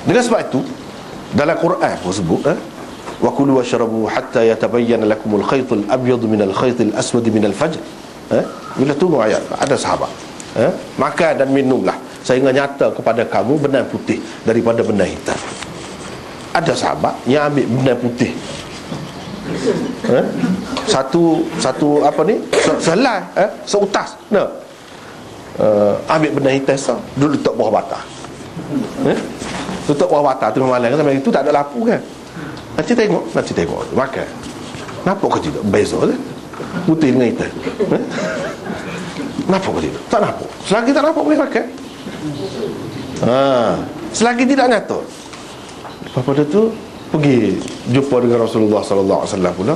Dengan sebab itu dalam Quran pun sebut wa kulu washrabu hatta yatabayyana lakumul khaytul abyad minal khaytil aswad minal fajr. Bila tunggu ayat, ada sahabat makan dan minumlah sehingga nyata kepada kamu benang putih daripada benang hitam. Ada sahabat yang ambil benang putih satu apa ni, selai seutas ambil benang hitam dulu letak bawah batang. Letak bawah batang tu malam kan, itu tak ada lampu kan. Nanti tengok makan. Nampak ke tidak beza kan? Putih dengan hitam. Nampak ke tidak? Tak nampak. Selagi tak nampak boleh makan. Selagi tidak nyata. Lepas pada tu pergi jumpa dengan Rasulullah sallallahu alaihi wasallam pula.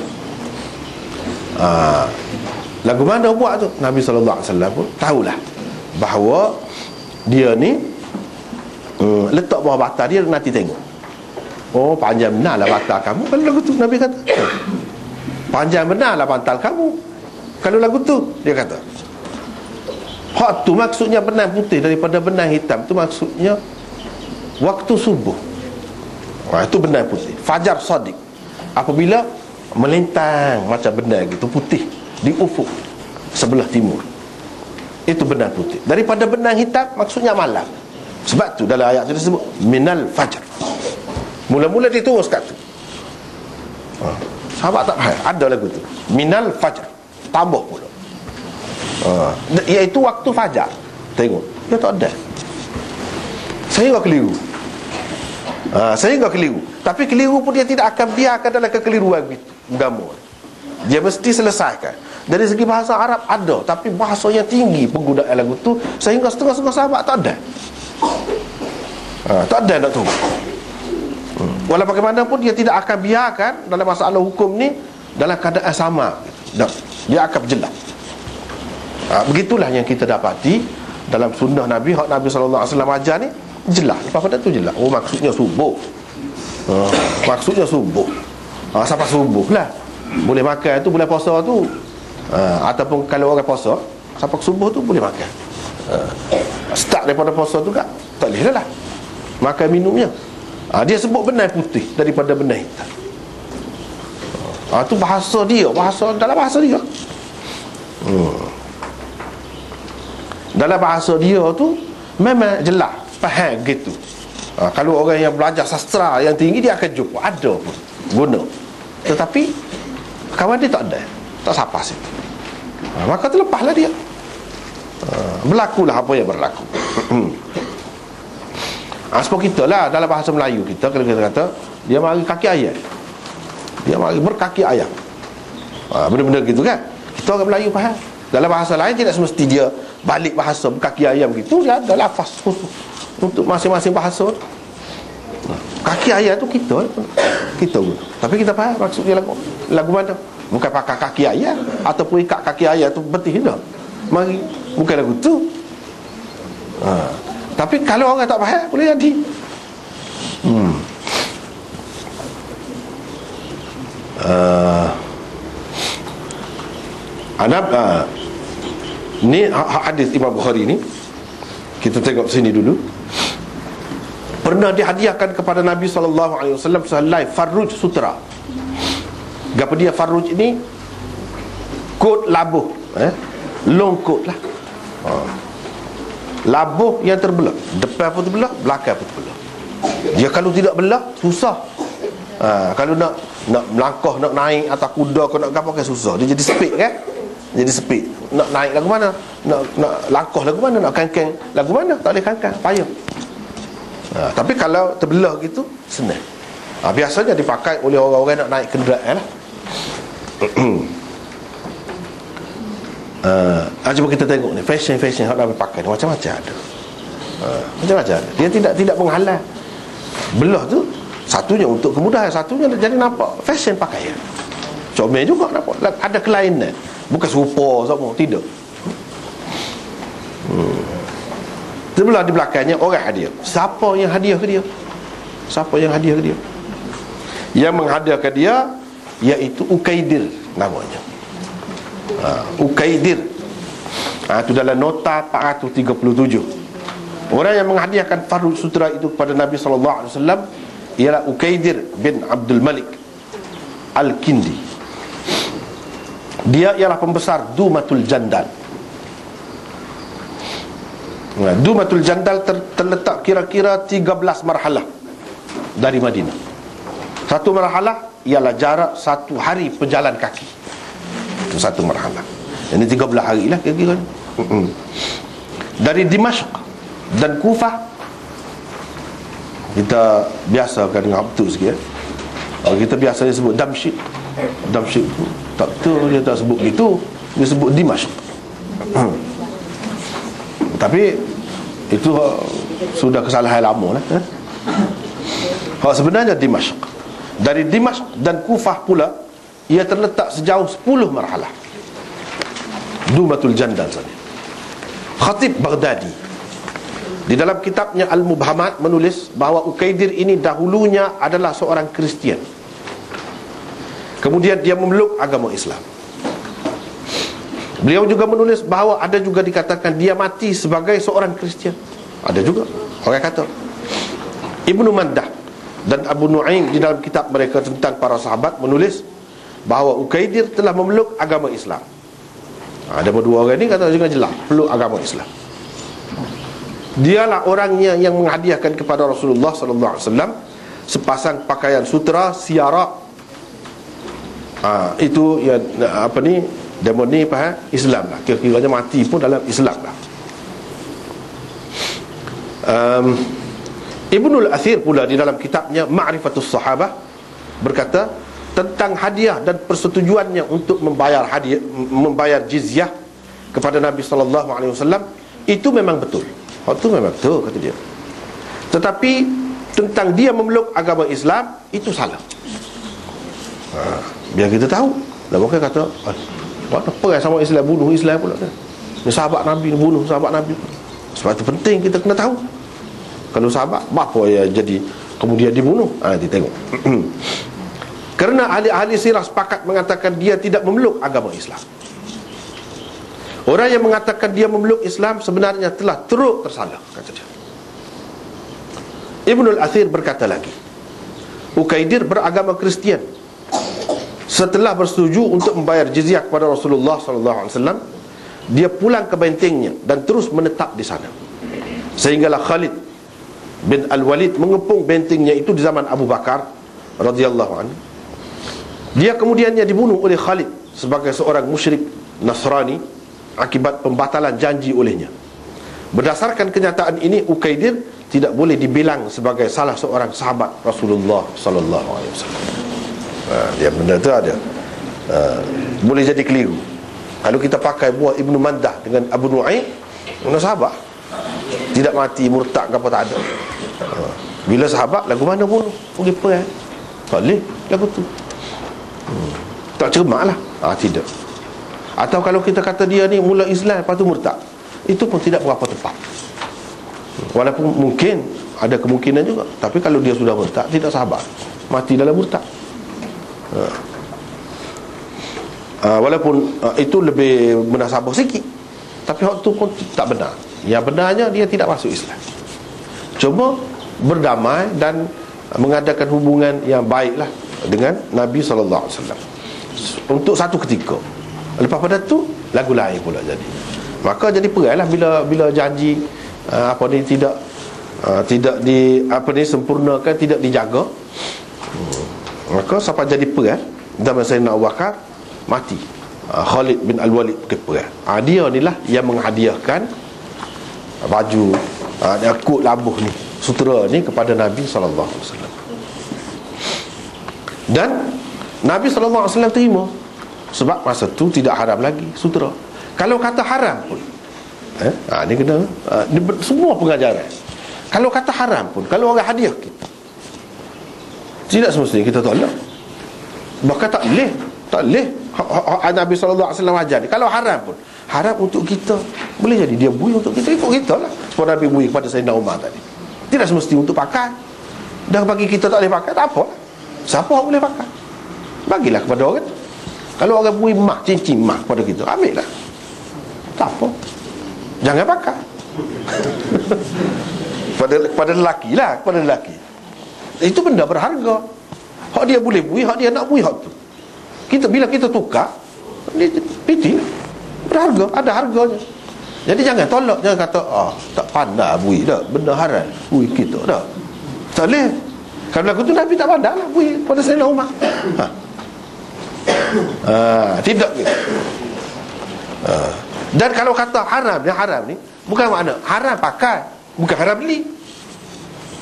Lagu mana buat tu? Nabi sallallahu alaihi wasallam pun tahulah bahawa dia ni letak bawah batang dia, nanti tengok. Oh, panjang benarlah bantal kamu. Kalau lagu tu Nabi kata, panjang benarlah bantal kamu kalau lagu tu, dia kata. Hak tu maksudnya benang putih daripada benang hitam tu maksudnya waktu subuh. Itu benang putih, fajar sadiq, apabila melintang macam benang gitu putih di ufuk sebelah timur, itu benang putih. Daripada benang hitam maksudnya malam. Sebab tu dalam ayat tu disebut minal fajr. Mula-mula ditulis kat tu. Sahabat tak faham, ada lagu tu minal fajr, tambah pula iaitu waktu fajar. Tengok, dia tak ada. Sehingga keliru. Tapi keliru pun dia tidak akan biarkan dalam kekeliruan agama. Dia mesti selesaikan. Dari segi bahasa Arab ada, tapi bahasa yang tinggi penggunaan lagu tu sehingga setengah-setengah sahabat tak ada. Tak ada nak tahu. Walau bagaimanapun dia tidak akan biarkan dalam masalah hukum ni dalam keadaan sama. Dia akan berjelas. Begitulah yang kita dapati dalam sunnah Nabi. Hak Nabi sallallahu alaihi wasallam ajar ni jelas. Lepas pada tu jelas. Oh, maksudnya subuh. Maksudnya subuh. Sampai subuh lah boleh makan tu, boleh puasa tu. Ataupun kalau orang puasa sampai subuh tu boleh makan. Start daripada puasa tu tak boleh lah makan minumnya. Dia sebut benang putih daripada benang hitam. Tu bahasa dia, dalam bahasa dia. Dalam bahasa dia tu memang jelas, faham gitu. Kalau orang yang belajar sastra yang tinggi, dia akan jumpa ada pun guna. Tetapi kawan dia tak ada, tak sapa situ. Maka terlepaslah dia. Berlakulah apa yang berlaku. Sebab kita lah dalam bahasa Melayu kita, kalau kita kata dia mari kaki ayam, dia mari berkaki ayam, benda-benda gitu kan. Kita orang Melayu faham. Dalam bahasa lain tidak semesti dia balik bahasa berkaki ayam gitu. Dia ada lafaz khusus untuk masing-masing bahasa. Kaki ayam tu kita guna. Tapi kita faham maksudnya lagu mana. Bukan pakai kaki ayam ataupun ikat kaki ayam tu betih dah. Mari, bukan lagu tu. Tapi kalau orang tak faham, boleh jadi. Ni hadis Imam Bukhari ni, kita tengok sini dulu. Pernah dihadiahkan kepada Nabi SAW sehelai farruj sutra. Apa dia farruj ini? Kot labuh, long kot lah. Labuh yang terbelah, depan pun terbelah, belakang pun terbelah. Dia kalau tidak belah, susah. Kalau nak melangkah, nak naik atas kuda, kau nak apa kan susah. Dia jadi sepit kan? Jadi sepit. Nak naik lagu mana? Nak langkah lagu mana? Nak kangkang lagu mana? Tak boleh kangkang, payah. Tapi kalau terbelah gitu, senang. Biasanya dipakai oleh orang-orang nak naik kenderaan lah. Cuba kita tengok ni, fashion yang orang pakai macam-macam ada. Macam-macam ada. Dia tidak menghalang. Belah tu satunya untuk kemudahan, satunya jadi nampak fashion pakaian. Comel juga nampak. Ada kelainan. Bukan serupa semua, tidak. Sebelah di belakangnya orang hadiah. Siapa yang hadiah ke dia? Yang menghadiahkan dia iaitu Ukaidir namanya. Ukaidir. Itu dalam nota 437. Orang yang menghadiahkan fardu sutera itu kepada Nabi SAW ialah Ukaidir bin Abdul Malik Al-Kindi. Dia ialah pembesar Dumatul Jandal. Dumatul Jandal terletak kira-kira 13 marhalah dari Madinah. Satu marhalah ialah jarak 1 hari berjalan kaki. Itu satu marhalah. Ini 13 hari lah kira-kira. Dari Dimashq dan Kufah, kita biasa kan dengar betul sikit. Kita biasanya sebut Damsyik. Damsyik tu tak betul, dia tak sebut gitu, dia sebut Dimashq. Tapi itu sudah kesalahan lama lah. Sebenarnya Dimashq. Dari Dimashq dan Kufah pula, ia terletak sejauh 10 marhalah. Dumatul Jandal saja. Khatib Baghdadi di dalam kitabnya Al-Mubhamat menulis bahawa Ukaidir ini dahulunya adalah seorang Kristian, kemudian dia memeluk agama Islam. Beliau juga menulis bahawa ada juga dikatakan dia mati sebagai seorang Kristian. Ada juga orang kata. Ibnu Mandah dan Abu Nu'aim di dalam kitab mereka tentang para sahabat menulis bahawa Ukaidir telah memeluk agama Islam. Ada berdua orang ni kata juga jelas peluk agama Islam. Dialah orangnya yang menghadiahkan kepada Rasulullah SAW sepasang pakaian sutera siara. Itu ya, apa ni, demon ni faham Islam lah, kira-kiranya mati pun dalam Islam lah. Ibnul Athir pula di dalam kitabnya Ma'rifatus Sahabah berkata tentang hadiah dan persetujuannya untuk membayar hadiah, membayar jizyah kepada Nabi SAW, itu memang betul. Itu memang betul kata dia. Tetapi tentang dia memeluk agama Islam, itu salah. Biar kita tahu. Dan mereka kata, apa yang sama Islam, bunuh Islam pula kan? Ni sahabat Nabi, bunuh sahabat Nabi. Sebab itu penting kita kena tahu. Kalau sahabat, apa yang jadi kemudian dibunuh? Nanti tengok. Kerana ahli-ahli sirah sepakat mengatakan dia tidak memeluk agama Islam. Orang yang mengatakan dia memeluk Islam sebenarnya telah teruk tersalah, kata dia. Ibnul Athir berkata lagi, Ukaidir beragama Kristian. Setelah bersetuju untuk membayar jizyah kepada Rasulullah SAW, dia pulang ke bentengnya dan terus menetap di sana. Sehinggalah Khalid bin Al-Walid mengepung bentengnya itu di zaman Abu Bakar radhiyallahu anhu. Dia kemudiannya dibunuh oleh Khalid sebagai seorang musyrik Nasrani akibat pembatalan janji olehnya. Berdasarkan kenyataan ini, Ukaidir tidak boleh dibilang sebagai salah seorang sahabat Rasulullah sallallahu alaihi wasallam. Dia benda tu ada. Boleh jadi keliru. Kalau kita pakai buah Ibnu Mandah dengan Abu Nu'aim, mana sahabat? Tidak mati, murtad ke apa tak ada. Bila sahabat, lagu mana bunuh? Pergi perang. Tak boleh lagu tu. Tak cermat lah. Tidak. Atau kalau kita kata dia ni mula Islam lepas tu murtad, itu pun tidak berapa tepat. Walaupun mungkin ada kemungkinan juga. Tapi kalau dia sudah murtad, tidak sahabat, mati dalam murtad. Walaupun itu lebih munasabah sikit, tapi waktu pun tak benar. Yang benarnya dia tidak masuk Islam, cuma berdamai dan mengadakan hubungan yang baiklah dengan Nabi SAW untuk satu ketika. Lepas pada tu lagu lain pula jadi. Maka jadi perailah bila janji tidak sempurnakan, tidak dijaga. Maka sampai jadi perang zaman Sayyidina Abu Bakar, mati Khalid bin Al-Walid ke perang. Dia inilah yang menghadiahkan baju kod labuh ni, sutera ni kepada Nabi SAW. Dan Nabi SAW terima. Sebab masa tu tidak haram lagi sutera. Kalau kata haram pun, ni kena semua pengajaran. Kalau kata haram pun, kalau orang hadiah kita, tidak semestinya kita tolak. Bahkan tak boleh. Nabi SAW ajar ni, kalau haram pun, haram untuk kita, boleh jadi dia bui untuk kita, ikut kita lah. Seperti Nabi bui kepada Sayyidina Umar tadi. Tidak semestinya untuk pakai. Dan bagi kita tak boleh pakai, tak apa. Siapa yang boleh pakai? Bagilah kepada orang. Kalau orang beri emas, cincin emas kepada kita, ambil lah, tak apa, jangan pakai. kepada lelaki lah, kepada lelaki. Itu benda berharga. Hak dia boleh bui, hak dia nak bui, hak tu. Bila kita tukar, dia piti berharga, ada harganya. Jadi jangan tolak, jangan kata tak pandai bui dah, benda haram bui kita dah. Tak boleh. Kalau lagu tu Nabi tak pandai lah bui pada Sayyidina Umar. Tidak gitu. Dan kalau kata haram ni bukan makna haram pakai, bukan haram beli.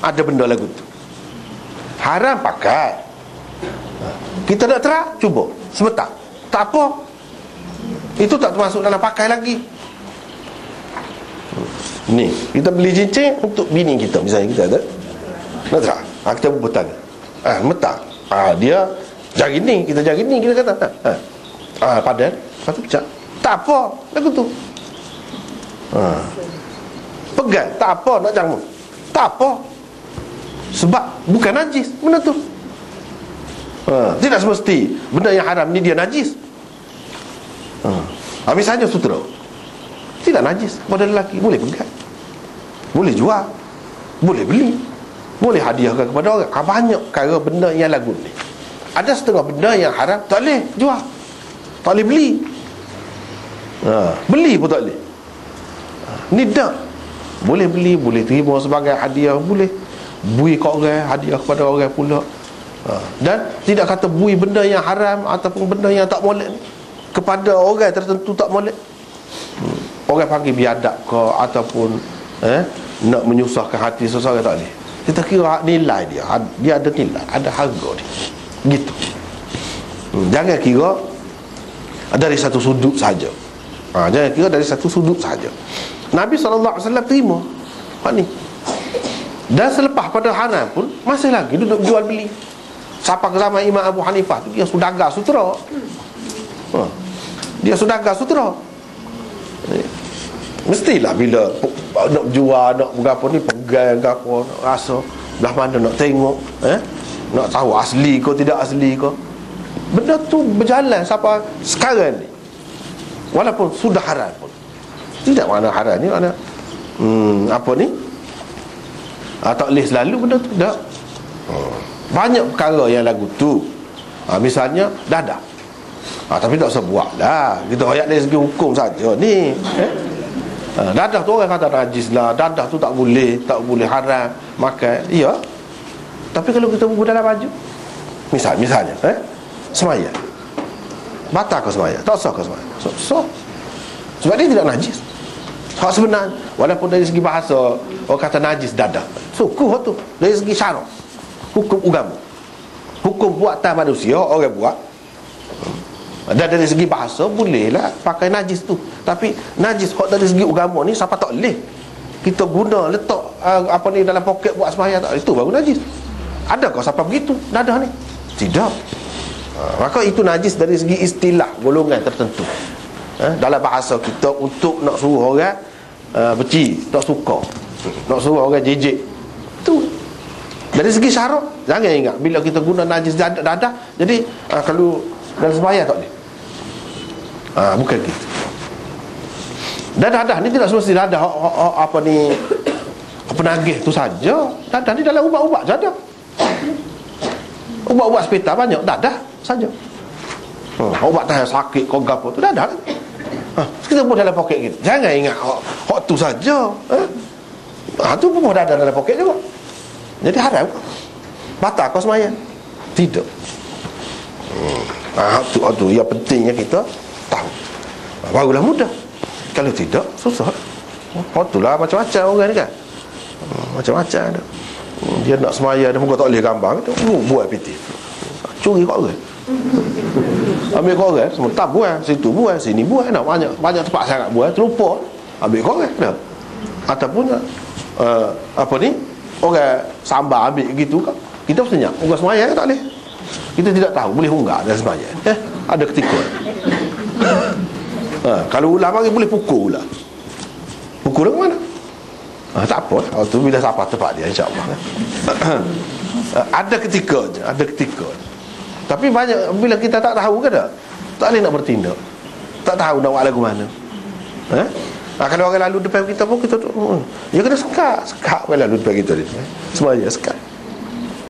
Ada benda lagu tu haram pakai. Kita nak terak, cuba sebentar, tak apa, itu tak termasuk dalam pakai lagi. Ni kita beli cincin untuk bini kita, misalnya kita ada nak terak, kita bertanya mentang dia jari ni, kita jari ni, kita kata padan, lepas tu pecah, tak apa lagu tu. Pegang, tak apa, nak jamu, tak apa, sebab bukan najis benda tu. Tidak semesti benda yang haram ni dia najis. Misalnya sutera tidak najis pada lelaki, boleh pegang, boleh jual, boleh beli, boleh hadiahkan kepada orang. Banyak perkara benda yang lagu ni. Ada setengah benda yang haram tak boleh jual, tak boleh beli, beli pun tak boleh. Ni tak boleh beli, boleh terima sebagai hadiah, boleh bui kat orang, hadiah kepada orang pula. Dan tidak kata bui benda yang haram ataupun benda yang tak molek kepada orang tertentu tak molek. Orang panggil biadab ke ataupun nak menyusahkan hati seseorang, tak boleh. Kita kira nilai dia ada nilai, ada harga dia, gitu. Jangan kira dari satu sudut saja. Jangan kira dari satu sudut saja. Nabi SAW terima hak ni. Dan selepas pada haram pun masih lagi duduk jual beli. Sampai ke zaman Imam Abu Hanifah tu, dia sudagar sutera. Dia sudagar sutera. Mestilah bila nak jual, nak berapa ni, pegang ke apa, nak rasa belah mana, nak tengok, nak tahu asli ke tidak asli ke. Benda tu berjalan sampai sekarang ni, walaupun sudah haram pun. Tidak makna haram ni makna apa ni, tak boleh selalu benda tu, tak. Banyak perkara yang lagu tu. Misalnya dadah, tapi tak usah buat dah. Kita ayat dari segi hukum saja ni. Dadah tu orang kata najis lah, dadah tu tak boleh haram makan. Ya. Tapi kalau kita bubuh dalam baju, misalnya semaya, batal ke semaya? Tak sah ke semaya? So sebab dia tidak najis. Hak sebenarnya, walaupun dari segi bahasa orang kata najis dadah, suku tu dari segi syarak, hukum agama, hukum buatan manusia orang buat. Dan dari segi bahasa bolehlah pakai najis tu. Tapi najis hak dari segi agama ni siapa tak boleh kita guna letak apa ni dalam poket buat sembahyang, tak, itu baru najis. Adakah siapa begitu dadah ni? Tidak. Maka itu najis dari segi istilah golongan tertentu. Dalam bahasa kita untuk nak suruh orang beci, tak suka, nak suruh orang jejek, tu. Dari segi syarak, jangan ingat bila kita guna najis dadah, jadi kalau dalam sembahyang tak boleh. Bukan gitu. Dan dadah ni tidak semesti dadah apa ni, penagih tu saja. Dadah ni dalam ubat-ubat saja. Ubat-ubat hospital banyak dadah saja. Ubat tahan sakit kau gapo tu dadah. Kita buat dalam poket kita. Jangan ingat hak tu saja. Tu pun dadah dalam poket juga. Jadi haram. Batal kau sembahyang? Tidak. Tu yang pentingnya kita tahu. Barulah mudah. Kalau tidak, susah. Itulah macam-macam orang ni kan. Macam-macam ada. Dia nak semaya, dia muka tak boleh gambar, buat PT. Curi kat orang. Ambil kat orang, semua tak buat, situ buat, sini buat, nak banyak tempat sangat buat, terlupa. Ambil kat orang dah. Ataupun apa ni, orang sambar ambil gitu kan. Kita mesti ingat, orang semaya tak boleh. Kita tidak tahu, boleh hunggah dan semaya. Ada ketika. Kalau ular mari boleh pukul ular. Pukul ke mana? Tak apa. Tu bila siapa tempat dia, insya-Allah. Ada ketika je, ada ketika. Tapi banyak bila kita tak tahu ke tak boleh nak bertindak. Tak tahu nak buat lagu mana. Kalau orang lalu depan kita pun kita dia kena sekat orang lalu depan kita ni. Semua dia sekat.